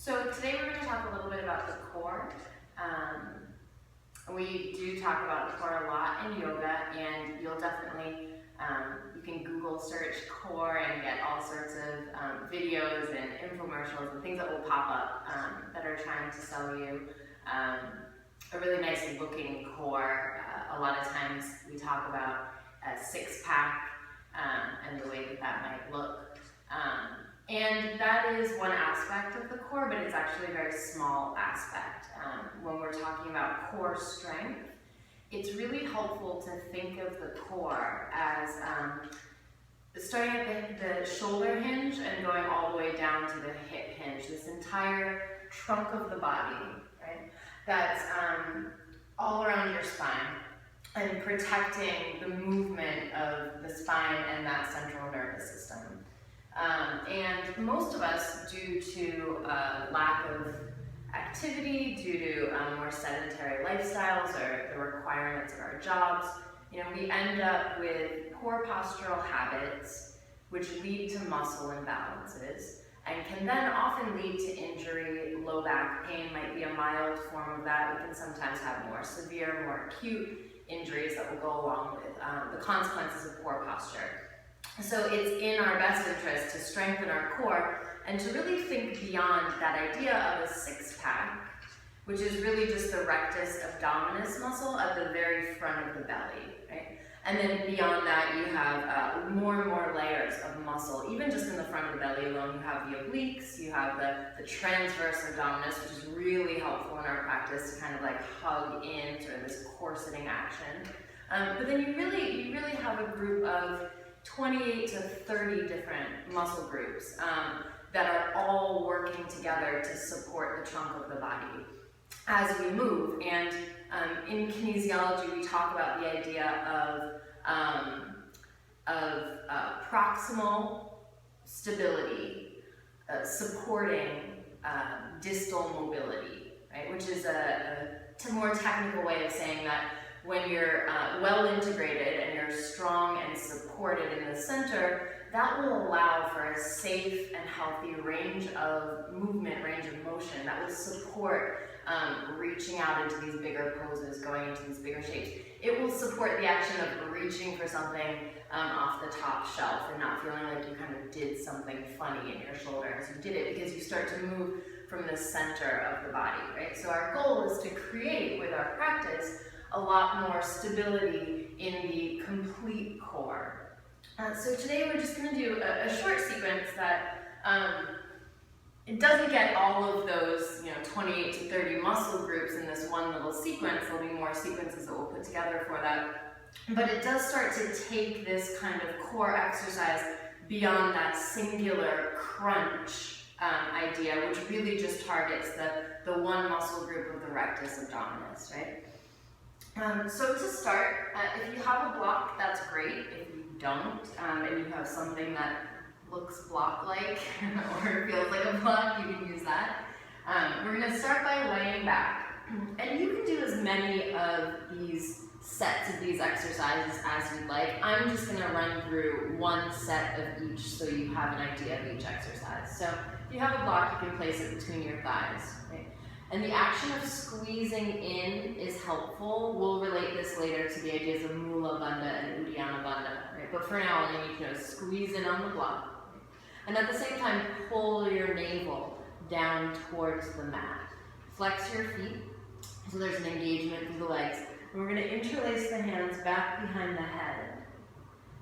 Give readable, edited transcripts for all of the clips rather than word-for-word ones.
So today we're going to talk a little bit about the core. We do talk about the core a lot in yoga, and you'll definitely, you can Google search core and get all sorts of videos and infomercials and things that will pop up that are trying to sell you a really nice looking core. A lot of times we talk about a six-pack and the way that that might look. And that is one aspect of the core, but it's actually a very small aspect. When we're talking about core strength, it's really helpful to think of the core as starting at the shoulder hinge and going all the way down to the hip hinge, this entire trunk of the body, right? That's all around your spine and protecting the movement of the spine and that central nervous system. And most of us, due to lack of activity, due to more sedentary lifestyles or the requirements of our jobs, we end up with poor postural habits, which lead to muscle imbalances, and can then often lead to injury. Low back pain might be a mild form of that. We can sometimes have more severe, more acute injuries that will go along with the consequences of poor posture. So it's in our best interest to strengthen our core and to really think beyond that idea of a six-pack, which is really just the rectus abdominis muscle at the very front of the belly, right? And then beyond that, you have more and more layers of muscle. Even just in the front of the belly alone, you have the obliques, you have the transverse abdominis, which is really helpful in our practice to kind of like hug in sort of this corseting action. But then you really have a group of 28 to 30 different muscle groups that are all working together to support the trunk of the body as we move. And in kinesiology, we talk about the idea of proximal stability supporting distal mobility, right? Which is a more technical way of saying that when you're well integrated and you're strong and supported in the center, that will allow for a safe and healthy range of movement, range of motion that will support reaching out into these bigger poses, going into these bigger shapes. It will support the action of reaching for something off the top shelf and not feeling like you kind of did something funny in your shoulder as you did it, because you start to move from the center of the body, right? So our goal is to create, with our practice, a lot more stability in the complete core. So today we're just going to do a short sequence that it doesn't get all of those 28 to 30 muscle groups in this one little sequence. There'll be more sequences that we'll put together for that. But it does start to take this kind of core exercise beyond that singular crunch idea, which really just targets the one muscle group of the rectus abdominis, right? So to start, if you have a block, that's great. If you don't, and you have something that looks block-like or feels like a block, you can use that. We're going to start by laying back. And you can do as many of these sets of these exercises as you'd like. I'm just going to run through one set of each so you have an idea of each exercise. So if you have a block, you can place it between your thighs. Right? And the action of squeezing in is helpful. We'll relate this later to the ideas of Mula Bandha and Uddiyana Bandha, right? But for now, all you need to know is squeeze in on the block. Right? And at the same time, pull your navel down towards the mat. Flex your feet, so there's an engagement through the legs. And we're going to interlace the hands back behind the head.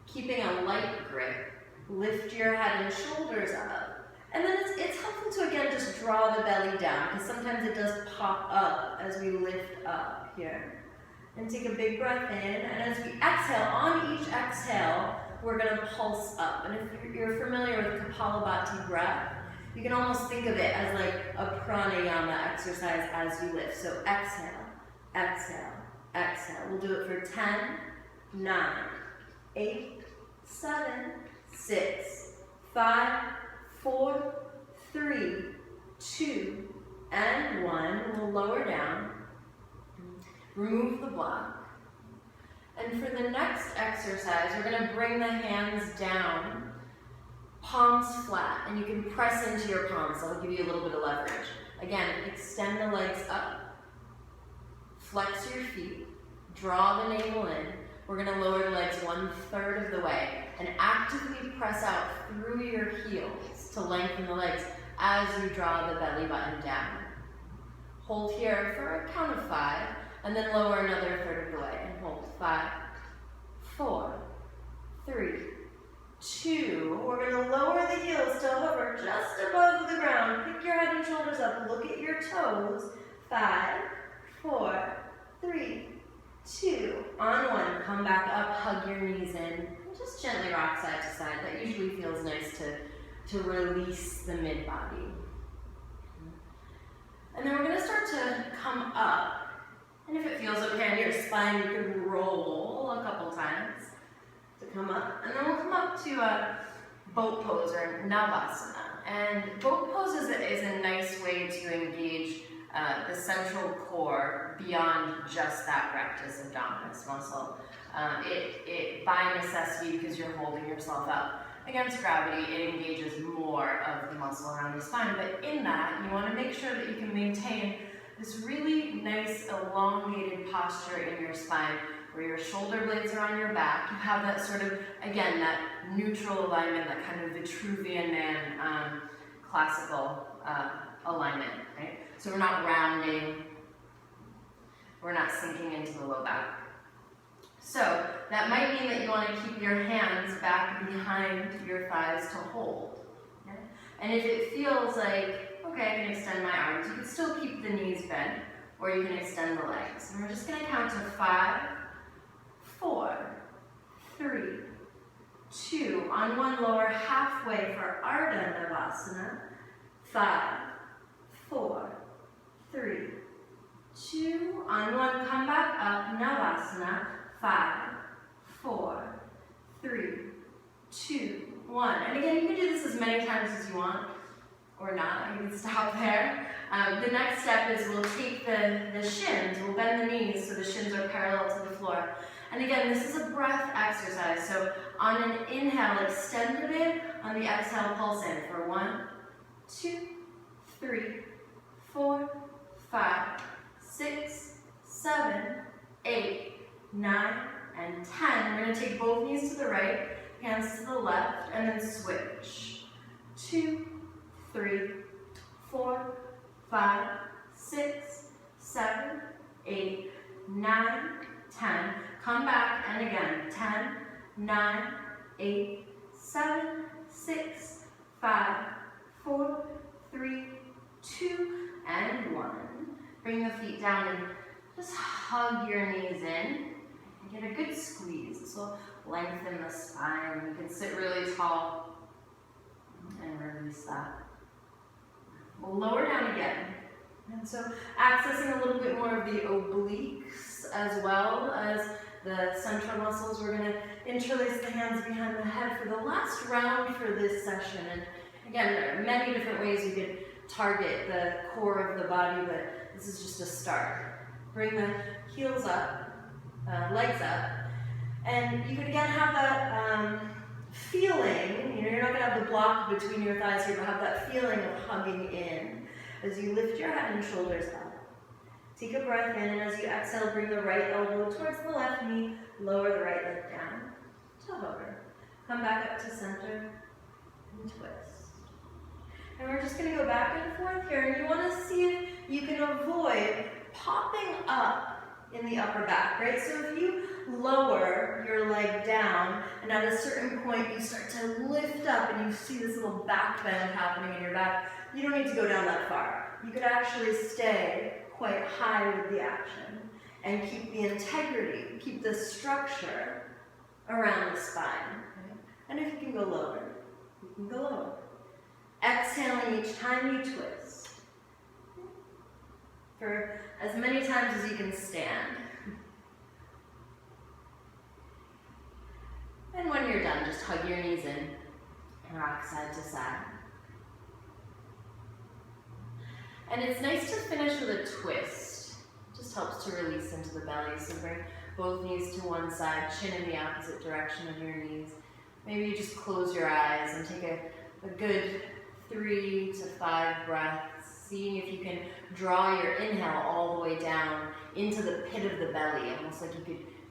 Keeping a light grip, lift your head and shoulders up. And then it's helpful to, again, just draw the belly down, because sometimes it does pop up as we lift up here. And take a big breath in, and as we exhale, on each exhale, we're going to pulse up. And if you're familiar with Kapalabhati breath, you can almost think of it as like a pranayama exercise as you lift. So exhale, exhale, exhale. We'll do it for 10, 9, 8, 7, 6, 5, 4, 3, 2, and 1. We'll lower down, remove the block. And for the next exercise, we're going to bring the hands down, palms flat, and you can press into your palms. That'll give you a little bit of leverage. Again, extend the legs up, flex your feet, draw the navel in. We're gonna lower the legs 1/3 of the way and actively press out through your heels to lengthen the legs as you draw the belly button down. Hold here for a count of 5, and then lower another 1/3 of the way, and hold. 5, 4, 3, 2. We're gonna lower the heels to hover just above the ground. Pick your head and shoulders up, look at your toes. 5, 4, 3, 2. On 1, come back up, hug your knees in, and just gently rock side to side. That usually feels nice to release the mid-body. And then we're gonna start to come up, and if it feels okay on your spine, you can roll a couple times to come up. And then we'll come up to a boat pose or Navasana. And boat pose is a nice way to engage the central core beyond just that rectus abdominis muscle. It by necessity, because you're holding yourself up against gravity, it engages more of the muscle around the spine. But in that, you want to make sure that you can maintain this really nice elongated posture in your spine where your shoulder blades are on your back. You have that sort of, again, that neutral alignment, that kind of Vitruvian Man classical alignment, right? So we're not rounding, we're not sinking into the low back. So that might mean that you want to keep your hands back behind your thighs to hold. Okay? And if it feels like, okay, I can extend my arms, you can still keep the knees bent, or you can extend the legs. And we're just going to count to 5, 4, 3, 2. On 1, lower halfway for Ardha Navasana. 5, 4, 3, 2. On 1, come back up, Navasana. 5, 4, 3, 2, 1. And again, you can do this as many times as you want, or not. You can stop there. The next step is we'll take the shins, we'll bend the knees so the shins are parallel to the floor. And again, this is a breath exercise. So on an inhale, extend a bit. On the exhale, pulse in for 1, 2, 3, 4, 5, 6, 7, 8, 9, and 10. We're going to take both knees to the right, hands to the left, and then switch. 2, 3, 4, 5, 6, 7, 8, 9, 10. Come back, and again, 10, 9, 8, 7, 6, 5, 4, 3, 2, and 1. Bring the feet down and just hug your knees in. Get a good squeeze. This will lengthen the spine. You can sit really tall and release that. We'll lower down again. And so accessing a little bit more of the obliques as well as the central muscles. We're going to interlace the hands behind the head for the last round for this session. And again, there are many different ways you could target the core of the body, but this is just a start. Bring the heels up. Legs up, and you could again have that feeling, you're not going to have the block between your thighs here, but have that feeling of hugging in as you lift your head and shoulders up. Take a breath in, and as you exhale, bring the right elbow towards the left knee, lower the right leg down to hover. Come back up to center and twist. And we're just going to go back and forth here, and you want to see if you can avoid popping up in the upper back, right? So if you lower your leg down and at a certain point you start to lift up and you see this little back bend happening in your back, you don't need to go down that far. You could actually stay quite high with the action and keep the integrity, keep the structure around the spine. Okay? And if you can go lower, you can go lower. Exhaling each time you twist. For as many times as you can stand. And when you're done, just hug your knees in and rock side to side. And it's nice to finish with a twist. It just helps to release into the belly. So bring both knees to one side, chin in the opposite direction of your knees. Maybe you just close your eyes and take a good 3 to 5 breaths, seeing if you can draw your inhale all the way down into the pit of the belly, almost like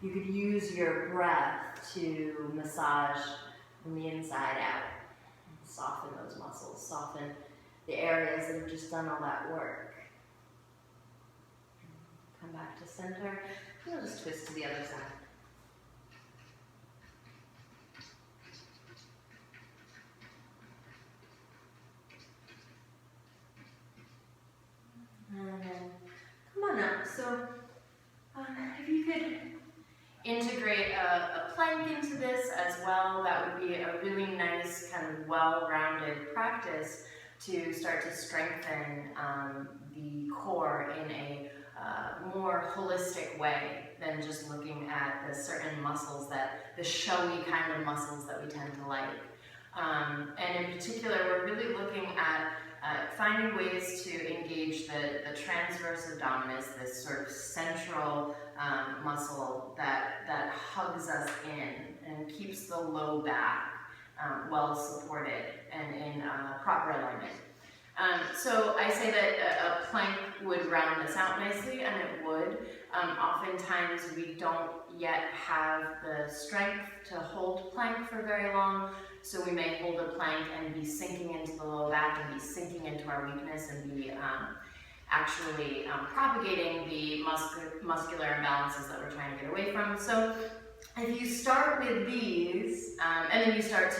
you could use your breath to massage from the inside out. Soften those muscles, soften the areas that have just done all that work. Come back to center. We'll just twist to the other side. And then come on up. So if you could integrate a plank into this as well, that would be a really nice kind of well-rounded practice to start to strengthen the core in a more holistic way than just looking at the certain muscles, the showy kind of muscles that we tend to like. And in particular, we're really looking at finding ways to engage the transverse abdominis, this sort of central muscle that hugs us in and keeps the low back well supported and in proper alignment. So I say that a plank would round this out nicely, and it would. Oftentimes we don't yet have the strength to hold plank for very long, so we may hold a plank and be sinking into the low back and be sinking into our weakness and be actually propagating the muscular imbalances that we're trying to get away from. So if you start with these, and then you start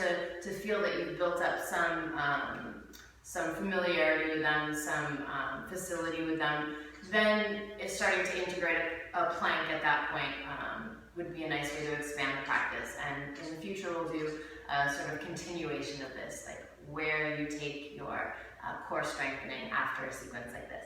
to feel that you've built up some familiarity with them, some facility with them, then it's starting to integrate a plank at that point would be a nice way to expand the practice. And in the future we'll do a sort of continuation of this, like where you take your core strengthening after a sequence like this.